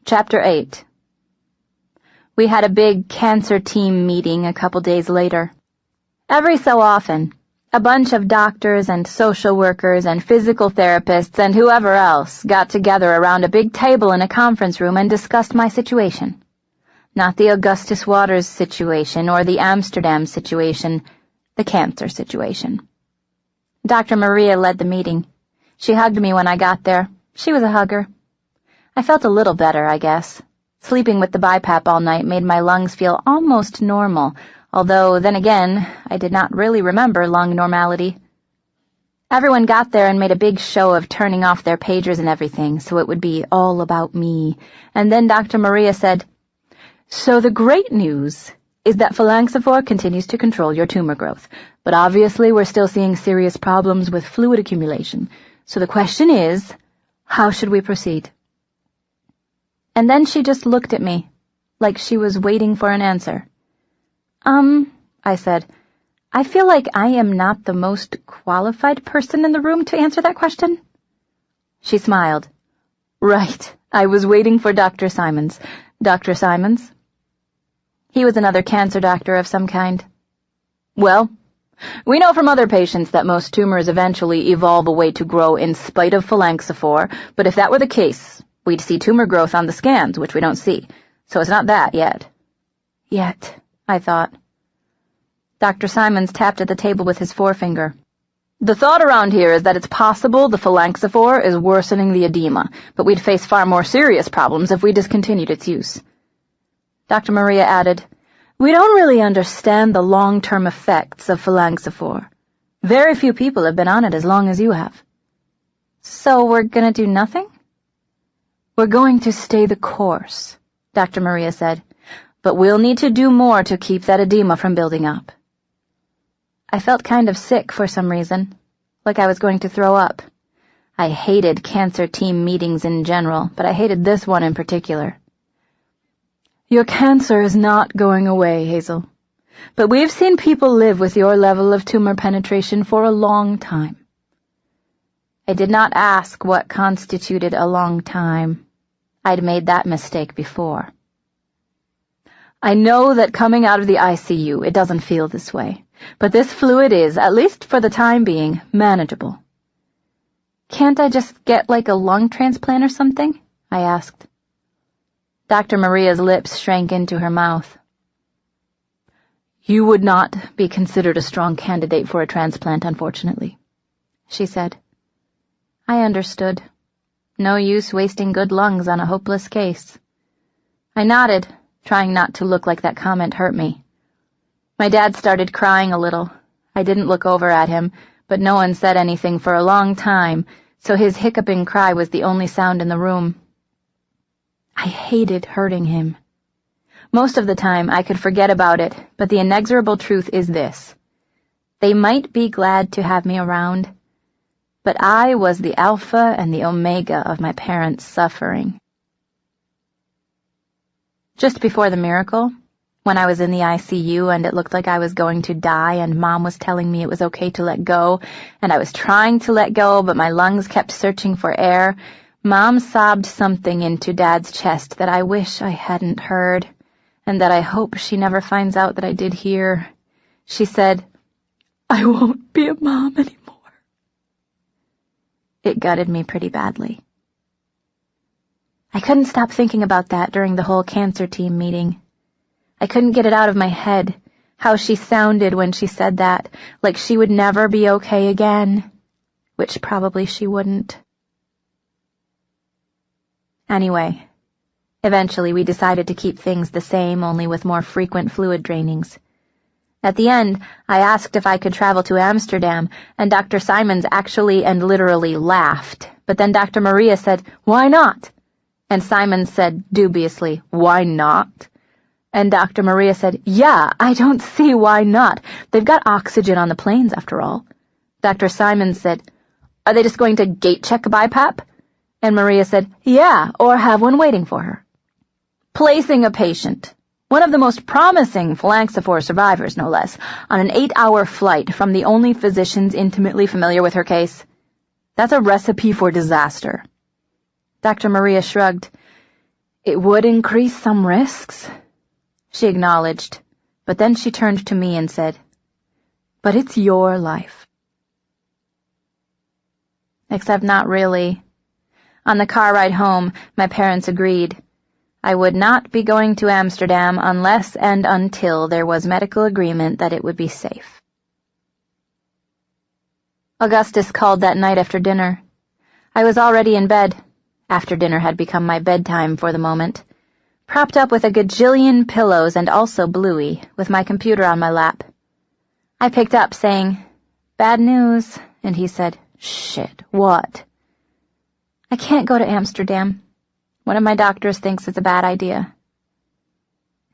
Chapter 8. We had a big cancer team meeting a couple days later. Every so often, a bunch of doctors and social workers and physical therapists and whoever else got together around a big table in a conference room and discussed my situation. Not the Augustus Waters situation or the Amsterdam situation, the cancer situation. Dr. Maria led the meeting. She hugged me when I got there. She was a hugger. I felt a little better, I guess. Sleeping with the BiPAP all night made my lungs feel almost normal, although, then again, I did not really remember lung normality. Everyone got there and made a big show of turning off their pagers and everything, so it would be all about me. And then Dr. Maria said, "So the great news is that phalanxophore continues to control your tumor growth, but obviously we're still seeing serious problems with fluid accumulation. So the question is, how should we proceed?" And then she just looked at me, like she was waiting for an answer. I said, "I feel like I am not the most qualified person in the room to answer that question." She smiled. "Right, I was waiting for Dr. Simons. Dr. Simons?" He was another cancer doctor of some kind. "Well, we know from other patients that most tumors eventually evolve a way to grow in spite of phalanxophore, but if that were the case, we'd see tumor growth on the scans, which we don't see. So it's not that yet." Yet, I thought. Dr. Simons tapped at the table with his forefinger. "The thought around here is that it's possible the phalanxophore is worsening the edema, but we'd face far more serious problems if we discontinued its use." Dr. Maria added, "We don't really understand the long-term effects of phalanxophore. Very few people have been on it as long as you have." "So we're gonna do nothing?" "We're going to stay the course," Dr. Maria said, "but we'll need to do more to keep that edema from building up." I felt kind of sick for some reason, like I was going to throw up. I hated cancer team meetings in general, but I hated this one in particular. "Your cancer is not going away, Hazel, but we've seen people live with your level of tumor penetration for a long time." I did not ask what constituted a long time. I'd made that mistake before. "I know that coming out of the ICU, it doesn't feel this way, but this fluid is, at least for the time being, manageable." "Can't I just get like a lung transplant or something?" I asked. Dr. Maria's lips shrank into her mouth. "You would not be considered a strong candidate for a transplant, unfortunately," she said. I understood. No use wasting good lungs on a hopeless case. I nodded, trying not to look like that comment hurt me. My dad started crying a little. I didn't look over at him, but no one said anything for a long time, so his hiccuping cry was the only sound in the room. I hated hurting him. Most of the time I could forget about it, but the inexorable truth is this. They might be glad to have me around, but I was the alpha and the omega of my parents' suffering. Just before the miracle, when I was in the ICU and it looked like I was going to die and Mom was telling me it was okay to let go, and I was trying to let go, but my lungs kept searching for air, Mom sobbed something into Dad's chest that I wish I hadn't heard, and that I hope she never finds out that I did hear. She said, "I won't be a mom anymore." It gutted me pretty badly. I couldn't stop thinking about that during the whole cancer team meeting. I couldn't get it out of my head, how she sounded when she said that, like she would never be okay again, which probably she wouldn't. Anyway, eventually we decided to keep things the same, only with more frequent fluid drainings. At the end, I asked if I could travel to Amsterdam, and Dr. Simons actually and literally laughed. But then Dr. Maria said, "Why not?" And Simons said dubiously, "Why not?" And Dr. Maria said, "Yeah, I don't see why not. They've got oxygen on the planes, after all." Dr. Simons said, "Are they just going to gate-check a BiPAP?" And Maria said, "Yeah, or have one waiting for her." Placing a patient, one of the most promising phalanxophore survivors, no less, on an 8-hour flight from the only physicians intimately familiar with her case. That's a recipe for disaster. Dr. Maria shrugged. "It would increase some risks," she acknowledged, but then she turned to me and said, "But it's your life." Except not really. On the car ride home, my parents agreed. I would not be going to Amsterdam unless and until there was medical agreement that it would be safe. Augustus called that night after dinner. I was already in bed. After dinner had become my bedtime for the moment. Propped up with a gajillion pillows and also Bluey, with my computer on my lap. I picked up, saying, "Bad news," and he said, "Shit, what?" "I can't go to Amsterdam. One of my doctors thinks it's a bad idea."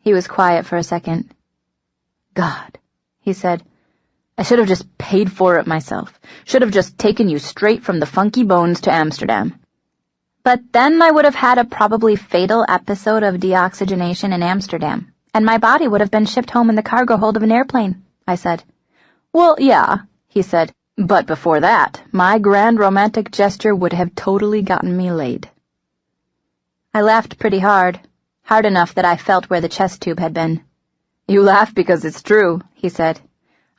He was quiet for a second. "God," he said, "I should have just paid for it myself. Should have just taken you straight from the Funky Bones to Amsterdam." "But then I would have had a probably fatal episode of deoxygenation in Amsterdam, and my body would have been shipped home in the cargo hold of an airplane," I said. "Well, yeah," he said, "but before that, my grand romantic gesture would have totally gotten me laid." I laughed pretty hard enough that I felt where the chest tube had been. "You laugh because it's true," he said.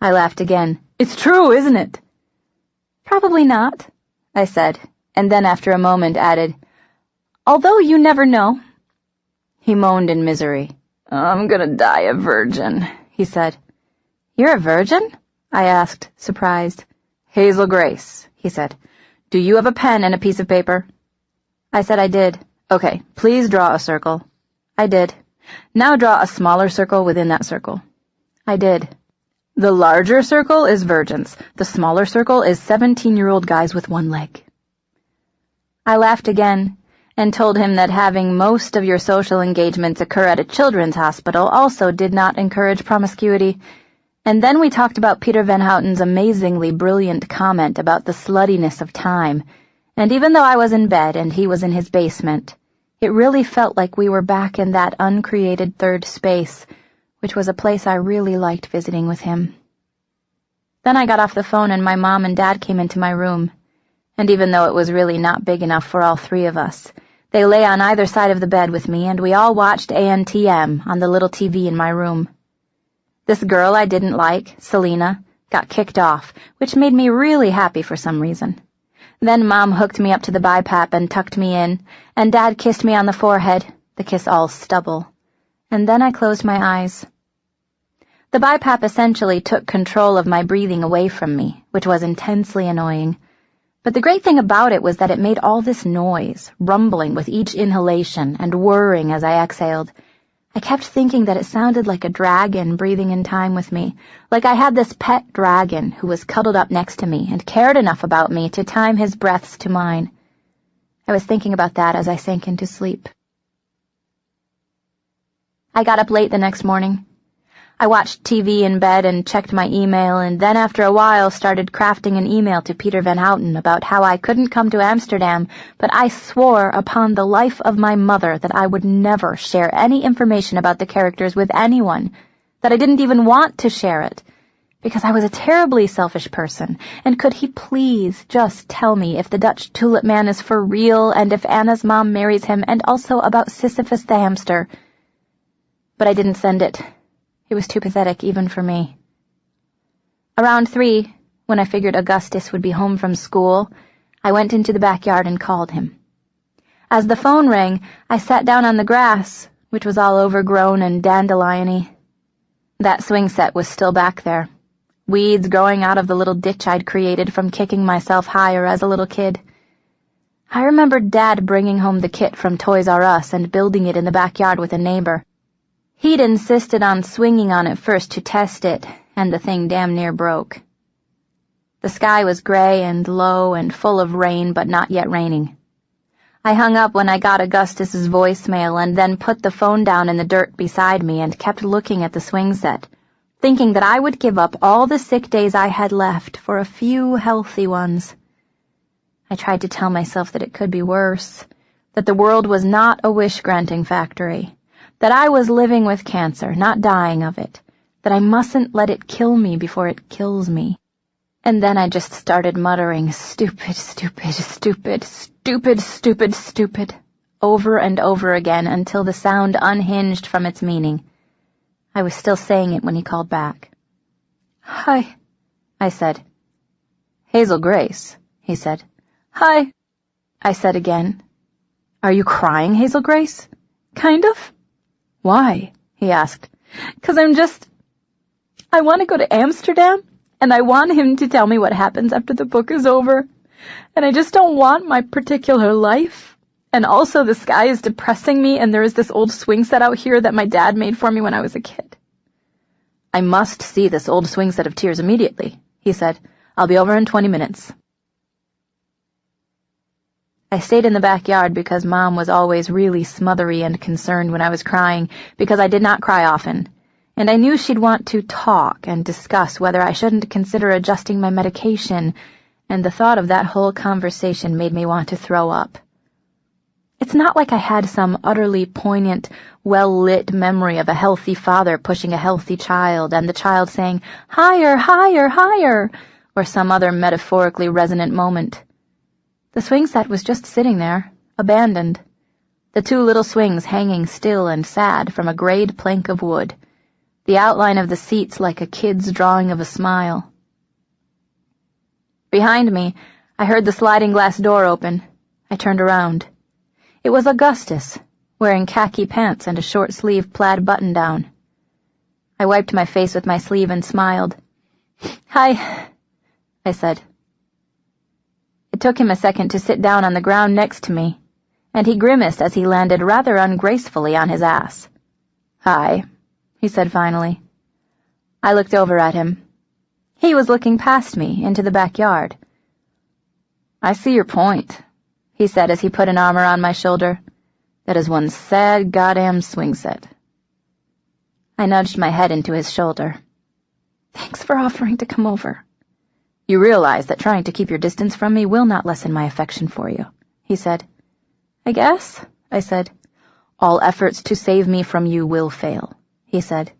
I laughed again. "It's true, isn't it?" "Probably not," I said, and then after a moment added, "Although you never know." He moaned in misery. "I'm gonna die a virgin," he said. "You're a virgin?" I asked, surprised. "Hazel Grace," he said. "Do you have a pen and a piece of paper?" I said I did. "Okay, please draw a circle." I did. "Now draw a smaller circle within that circle." I did. "The larger circle is virgins. The smaller circle is 17-year-old guys with one leg." I laughed again and told him that having most of your social engagements occur at a children's hospital also did not encourage promiscuity, and then we talked about Peter Van Houten's amazingly brilliant comment about the sluttiness of time, and even though I was in bed and he was in his basement, it really felt like we were back in that uncreated third space, which was a place I really liked visiting with him. Then I got off the phone and my mom and dad came into my room, and even though it was really not big enough for all three of us, they lay on either side of the bed with me, and we all watched ANTM on the little TV in my room. This girl I didn't like, Selena, got kicked off, which made me really happy for some reason. Then Mom hooked me up to the BiPAP and tucked me in, and Dad kissed me on the forehead, the kiss all stubble, and then I closed my eyes. The BiPAP essentially took control of my breathing away from me, which was intensely annoying. But the great thing about it was that it made all this noise, rumbling with each inhalation and whirring as I exhaled. I kept thinking that it sounded like a dragon breathing in time with me, like I had this pet dragon who was cuddled up next to me and cared enough about me to time his breaths to mine. I was thinking about that as I sank into sleep. I got up late the next morning. I watched TV in bed and checked my email, and then after a while started crafting an email to Peter Van Houten about how I couldn't come to Amsterdam, but I swore upon the life of my mother that I would never share any information about the characters with anyone, that I didn't even want to share it, because I was a terribly selfish person, and could he please just tell me if the Dutch tulip man is for real and if Anna's mom marries him, and also about Sisyphus the hamster. But I didn't send it. It was too pathetic even for me. Around 3, when I figured Augustus would be home from school, I went into the backyard and called him. As the phone rang, I sat down on the grass, which was all overgrown and dandelion-y. That swing set was still back there, weeds growing out of the little ditch I'd created from kicking myself higher as a little kid. I remembered Dad bringing home the kit from Toys R Us and building it in the backyard with a neighbor. He'd insisted on swinging on it first to test it, and the thing damn near broke. The sky was gray and low and full of rain, but not yet raining. I hung up when I got Augustus's voicemail and then put the phone down in the dirt beside me and kept looking at the swing set, thinking that I would give up all the sick days I had left for a few healthy ones. I tried to tell myself that it could be worse, that the world was not a wish-granting factory, that I was living with cancer, not dying of it, that I mustn't let it kill me before it kills me. And then I just started muttering, stupid, stupid, stupid, stupid, stupid, stupid, over and over again until the sound unhinged from its meaning. I was still saying it when he called back. "Hi," I said. "Hazel Grace," he said. "Hi," I said again. "Are you crying, Hazel Grace?" "Kind of." "Why?" he asked. "'Cause I want to go to Amsterdam, and I want him to tell me what happens after the book is over. And I just don't want my particular life. And also the sky is depressing me, and there is this old swing set out here that my dad made for me when I was a kid." "I must see this old swing set of tears immediately," he said. "I'll be over in 20 minutes. I stayed in the backyard because Mom was always really smothery and concerned when I was crying, because I did not cry often. And I knew she'd want to talk and discuss whether I shouldn't consider adjusting my medication, and the thought of that whole conversation made me want to throw up. It's not like I had some utterly poignant, well-lit memory of a healthy father pushing a healthy child and the child saying, "Higher, higher, higher," or some other metaphorically resonant moment. The swing set was just sitting there, abandoned. The two little swings hanging still and sad from a grayed plank of wood, the outline of the seats like a kid's drawing of a smile. Behind me, I heard the sliding glass door open. I turned around. It was Augustus, wearing khaki pants and a short-sleeved plaid button-down. I wiped my face with my sleeve and smiled. "Hi," I said. It took him a second to sit down on the ground next to me, and he grimaced as he landed rather ungracefully on his ass. "Hi," he said finally. I looked over at him. He was looking past me into the backyard. "I see your point," he said as he put an arm around my shoulder. "That is one sad goddamn swing set." I nudged my head into his shoulder. "Thanks for offering to come over." "You realize that trying to keep your distance from me will not lessen my affection for you," he said. "I guess," I said. "All efforts to save me from you will fail," he said.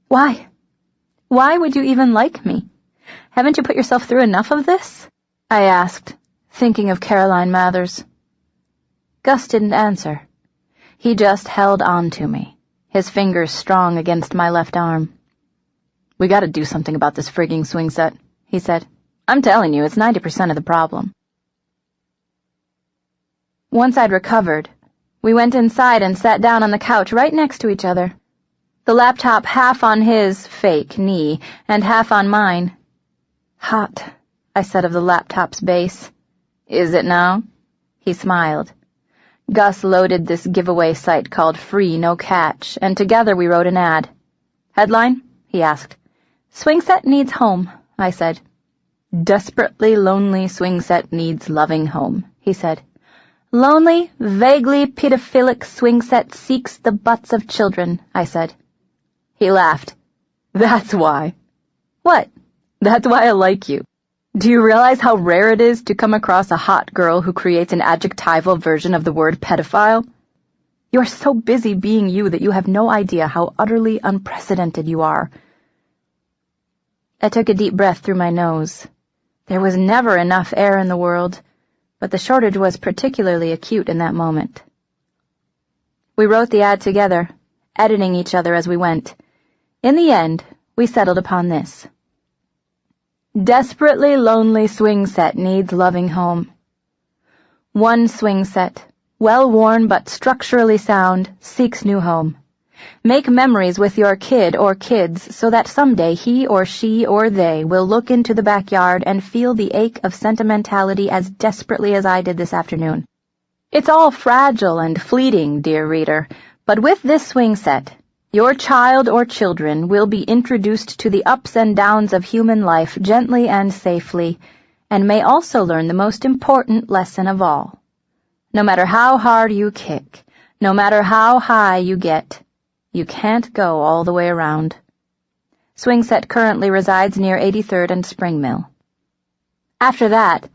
"Why? Why would you even like me? Haven't you put yourself through enough of this?" I asked, thinking of Caroline Mathers. Gus didn't answer. He just held on to me, his fingers strong against my left arm. "We gotta do something about this frigging swing set," he said. "I'm telling you, it's 90% of the problem." Once I'd recovered, we went inside and sat down on the couch right next to each other, the laptop half on his fake knee and half on mine. "Hot," I said of the laptop's base. "Is it now?" He smiled. Gus loaded this giveaway site called Free No Catch, and together we wrote an ad. "Headline?" he asked. "Swing set needs home," I said. "Desperately lonely swing set needs loving home," he said. "Lonely, vaguely pedophilic swing set seeks the butts of children," I said. He laughed. "That's why." "What?" "That's why I like you. Do you realize how rare it is to come across a hot girl who creates an adjectival version of the word pedophile? You're so busy being you that you have no idea how utterly unprecedented you are." I took a deep breath through my nose. There was never enough air in the world, but the shortage was particularly acute in that moment. We wrote the ad together, editing each other as we went. In the end, we settled upon this. Desperately lonely swing set needs loving home. One swing set, well-worn but structurally sound, seeks new home. Make memories with your kid or kids so that someday he or she or they will look into the backyard and feel the ache of sentimentality as desperately as I did this afternoon. It's all fragile and fleeting, dear reader, but with this swing set, your child or children will be introduced to the ups and downs of human life gently and safely, and may also learn the most important lesson of all. No matter how hard you kick, no matter how high you get, you can't go all the way around. Swing set currently resides near 83rd and Spring Mill. After that,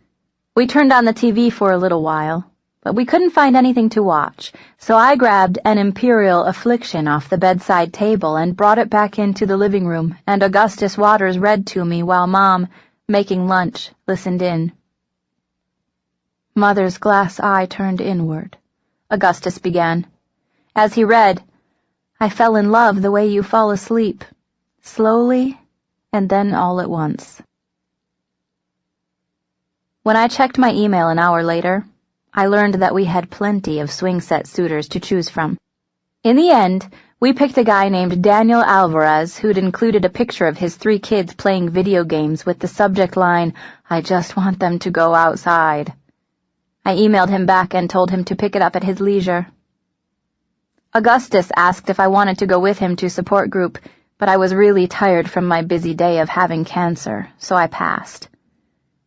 we turned on the TV for a little while, but we couldn't find anything to watch, so I grabbed An Imperial Affliction off the bedside table and brought it back into the living room, and Augustus Waters read to me while Mom, making lunch, listened in. Mother's glass eye turned inward, Augustus began. As he read, I fell in love the way you fall asleep, slowly and then all at once. When I checked my email an hour later, I learned that we had plenty of swing set suitors to choose from. In the end, we picked a guy named Daniel Alvarez who'd included a picture of his 3 kids playing video games with the subject line, I just want them to go outside. I emailed him back and told him to pick it up at his leisure. Augustus asked if I wanted to go with him to support group, but I was really tired from my busy day of having cancer, so I passed.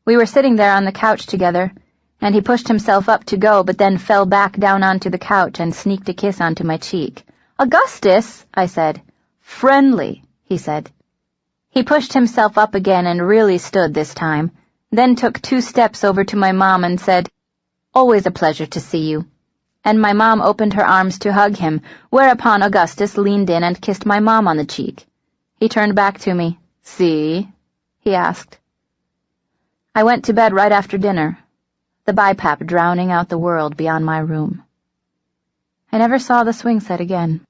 We were sitting there on the couch together, and he pushed himself up to go, but then fell back down onto the couch and sneaked a kiss onto my cheek. Augustus, I said. Friendly, he said. He pushed himself up again and really stood this time, then took 2 steps over to my mom and said, Always a pleasure to see you. And my mom opened her arms to hug him, whereupon Augustus leaned in and kissed my mom on the cheek. He turned back to me. See? He asked. I went to bed right after dinner, the BiPAP drowning out the world beyond my room. I never saw the swing set again.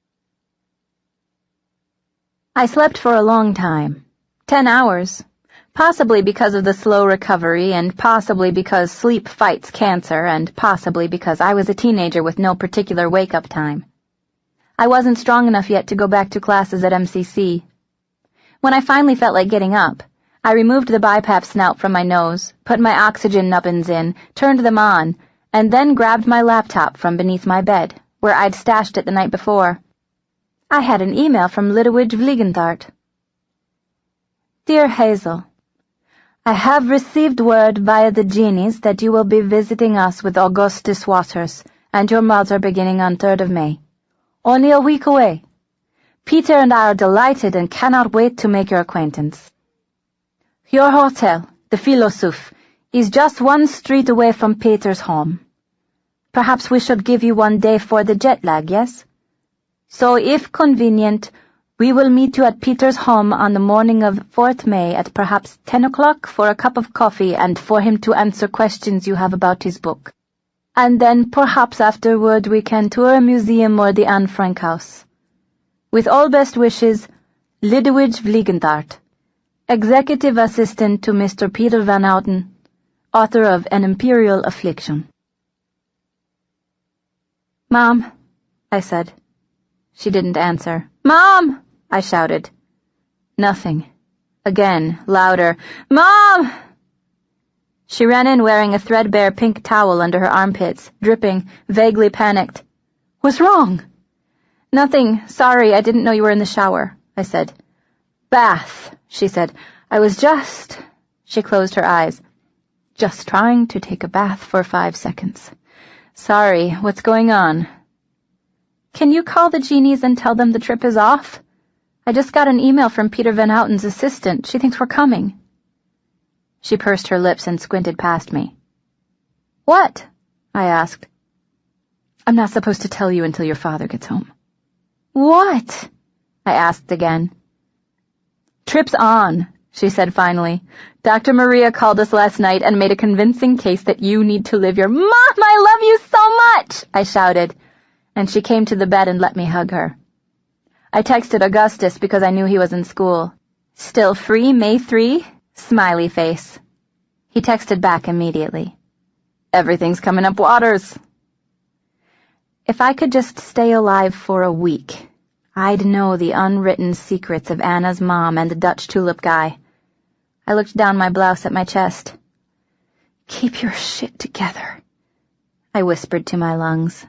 I slept for a long time, 10 hours. Possibly because of the slow recovery, and possibly because sleep fights cancer, and possibly because I was a teenager with no particular wake-up time. I wasn't strong enough yet to go back to classes at MCC. When I finally felt like getting up, I removed the BiPAP snout from my nose, put my oxygen nubbins in, turned them on, and then grabbed my laptop from beneath my bed, where I'd stashed it the night before. I had an email from Lidewij Vliegentart. Dear Hazel, I have received word via the genies that you will be visiting us with Augustus Waters and your mother beginning on 3rd of May. Only a week away. Peter and I are delighted and cannot wait to make your acquaintance. Your hotel, the Philosophe, is just 1 street away from Peter's home. Perhaps we should give you 1 day for the jet lag, yes? So if convenient, we will meet you at Peter's home on the morning of 4th May at perhaps 10 o'clock for a cup of coffee and for him to answer questions you have about his book. And then perhaps afterward we can tour a museum or the Anne Frank house. With all best wishes, Lidewij Vliegentart, Executive Assistant to Mr. Peter Van Houten, author of An Imperial Affliction. Mom, I said. She didn't answer. Mom! I shouted. Nothing. Again, louder. Mom! She ran in wearing a threadbare pink towel under her armpits, dripping, vaguely panicked. What's wrong? Nothing. Sorry, I didn't know you were in the shower, I said. Bath, she said. I was just... She closed her eyes. Just trying to take a bath for 5 seconds. Sorry, what's going on? Can you call the genies and tell them the trip is off? I just got an email from Peter Van Houten's assistant. She thinks we're coming. She pursed her lips and squinted past me. What? I asked. I'm not supposed to tell you until your father gets home. What? I asked again. Trip's on, she said finally. Dr. Maria called us last night and made a convincing case that you need to live your— Mom, I love you so much, I shouted, and she came to the bed and let me hug her. I texted Augustus because I knew he was in school. Still free May 3? Smiley face. He texted back immediately. Everything's coming up waters. If I could just stay alive for a week, I'd know the unwritten secrets of Anna's mom and the Dutch tulip guy. I looked down my blouse at my chest. Keep your shit together, I whispered to my lungs.